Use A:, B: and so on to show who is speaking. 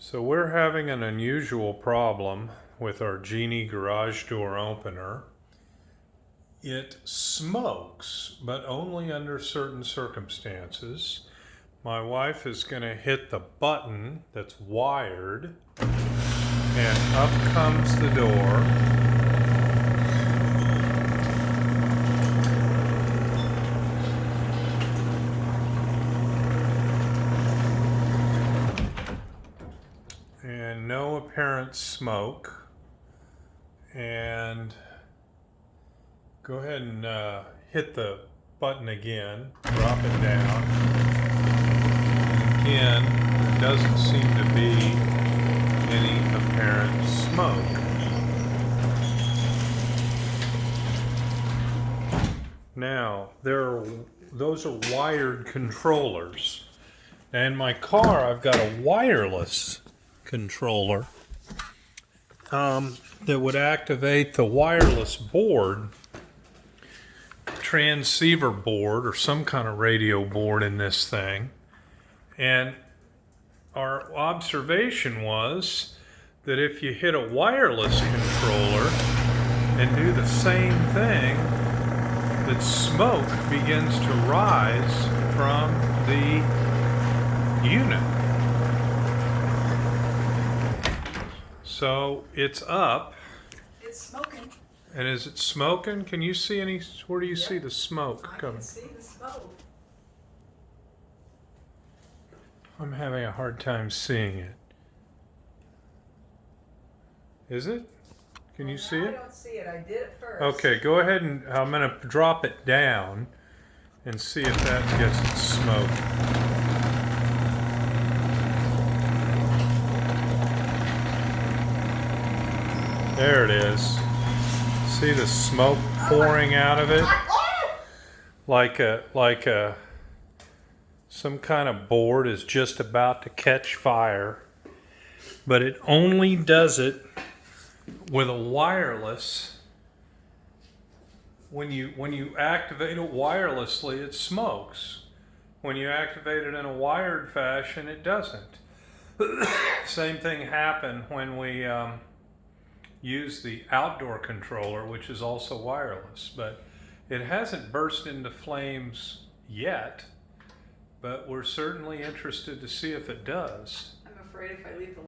A: So we're having an unusual problem with our Genie garage door opener. It smokes, but only under certain circumstances. My wife is going to hit the button that's wired, and up comes the door. And no apparent smoke. And go ahead and hit the button again, drop it down. And again, there doesn't seem to be any apparent smoke. Now, those are wired controllers. And in my car, I've got a wireless controller that would activate the wireless board, transceiver board, or some kind of radio board in this thing. And our observation was that if you hit a wireless controller and do the same thing, that smoke begins to rise from the unit. So it's up.
B: It's smoking.
A: And is it smoking? Can you see any? Where do you see the smoke
B: I
A: coming?
B: can see the smoke.
A: I'm having a hard time seeing it. Is it? Can you see
B: I
A: it?
B: don't see it. I did it first.
A: Okay, go ahead and I'm going to drop it down and see if that gets it smoke. There it is. See the smoke pouring out of it? Like some kind of board is just about to catch fire. But it only does it with a wireless. When you activate it wirelessly, it smokes. When you activate it in a wired fashion, it doesn't. Same thing happened when we use the outdoor controller, which is also wireless, but it hasn't burst into flames yet, but we're certainly interested to see if it does.
B: I'm afraid if I leave the